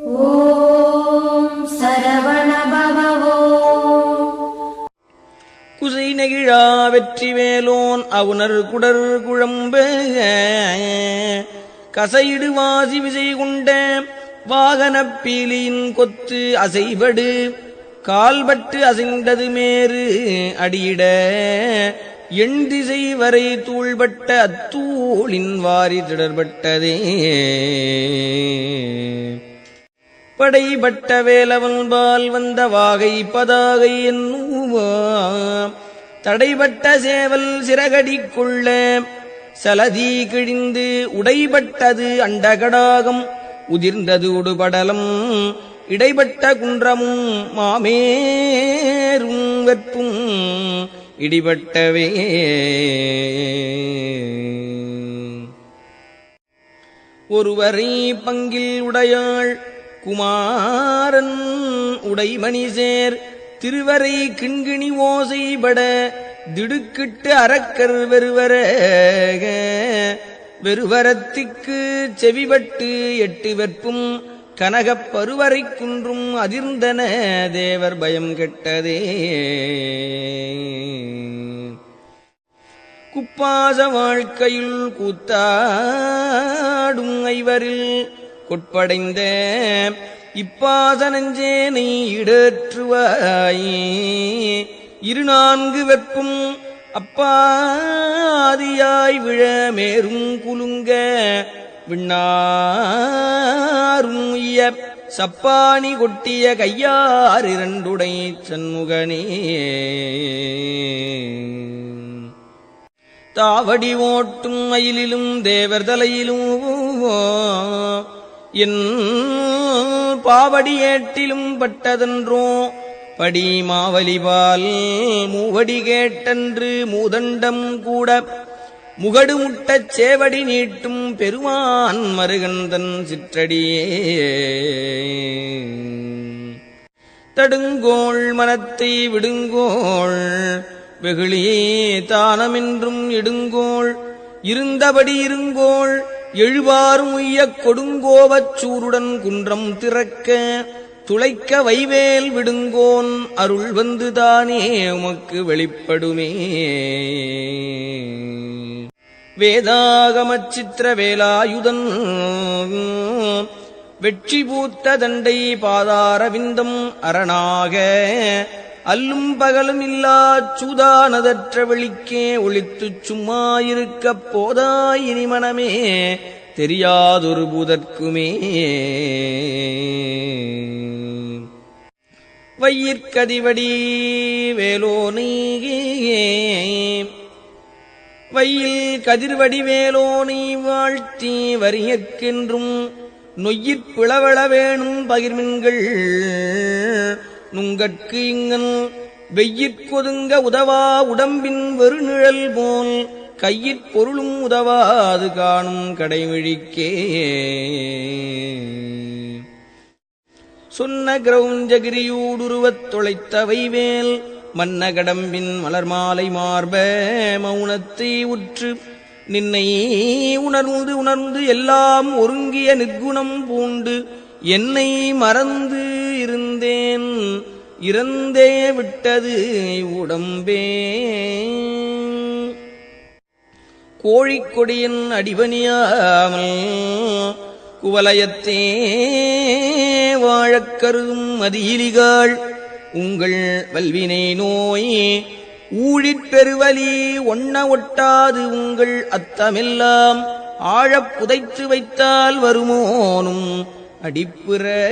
ஓம் சரவணபவோ. குசை நெகிழா வெற்றி வேலோன் அவுணர் குடர் குழம்ப கசையிடு வாசி விசை கொண்ட வாகனப் பீலியின் கொத்து அசைபடு கால்பட்டு அசைந்தது மேறு அடியிட எண் திசை வரை தூள்பட்ட அத்தூளின் வாரி திடர்பட்டதே. படைபட்ட வேலவன்பால் வந்த வாகை பதாகை என்னுவா தடைபட்ட சேவல் சிறகடி கொள்ள சலதி கிழிந்து உடைபட்டது அண்டகடாகம் உதிர்ந்தது உடுபடலம் இடைப்பட்ட குன்றமும் மாமேரும் வெப்பும் இடிபட்டவே. ஒருவரை பங்கில் உடையாள் குமாரன் உடைமணிசேர் திருவரை கிண்கிணி ஓசைபட திடுக்கிட்டு அரக்கர் வெறுவரத்திற்கு செவிபட்டு எட்டு வெற்பும் கனகப் பருவரை குன்றும் அதிர்ந்தன தேவர் பயம் கெட்டதே. குப்பாச வாழ்க்கையுள் கூத்தாடும் ஐவரில் கொட்படைந்த இப்பாச நெஞ்சேனை இடற்றுவாயே. இருநான்கு வெப்பும் அப்பாதியாய் விழ மேரும் குலுங்க விண்ணாரும் உய்ய சப்பானி கொட்டிய கையார் இரண்டுடை சண்முகனே. தாவடி ஓட்டும் மயிலிலும் தேவர் தலையிலும் என் பாவடி ஏட்டிலும் பட்டதன்றோ படி மாவலிபால் மூவடி கேட்டன்று மூதண்டம் கூட முகடு முட்டச் சேவடி நீட்டும் பெருமான் மருகந்தன் சிற்றடியே. தடுங்கோள் மனத்தை விடுங்கோள் வெகுளியே தானமென்றும் எடுங்கோள் இருந்தபடி இருங்கோள் எழுவாரும் உய்யக் கொடுங்கோவச் சூருடன் குன்றம் திறக்க துளைக்க வைவேல் விடுங்கோன் அருள் வந்துதானே உமக்கு வெளிப்படுமே. வேதாகமச் சித்திர வேலாயுதன் வெற்றி பூத்த தண்டை பாதாரவிந்தம் அரணாக அல்லும் பகலும் இல்லாச் சூதானதற்ற வெளிக்கே ஒளித்துச் சும்மாயிருக்கப் போதாய் இனி மனமே தெரியாதொரு பூதற்குமே. வையிற்கதிவடி வேலோனே வையில் கதிர்வடி வேலோனை வாழ்த்தி வரியற்கென்றும் நொய்யிற் பிளவள வேணும் பகிர்மின்கள் நுங்கட்கு இங்கன் வெய்யிற்கொதுங்க உதவா உடம்பின் வெறுநிழல் போல் கையிற் பொருளும் உதவாது காணும் கடைவிழிக்கே. சொன்ன கிரௌஞ்சகிரியூடுருவத் தொலைத்த வைவேல் மன்ன கடம்பின் மலர்மாலை மார்ப மௌனத்தை உற்று நின்னை உணர்ந்து உணர்ந்து எல்லாம் ஒருங்கிய நிற்குணம் பூண்டு என்னை மறந்து இருந்தேன் இறந்தே விட்டது உடம்பே. கோழிக்கொடியின் அடிபணியாமல் குவலயத்தே வாழக் கருதும் மதியிலிகாள் உங்கள் வல்வினை நோய் ஊழிற் பெருவலி ஒண்ண ஒட்டாது உங்கள் அத்தமெல்லாம் ஆழப் புதைத்து வைத்தால் வருமோனும் அடிப்புறே.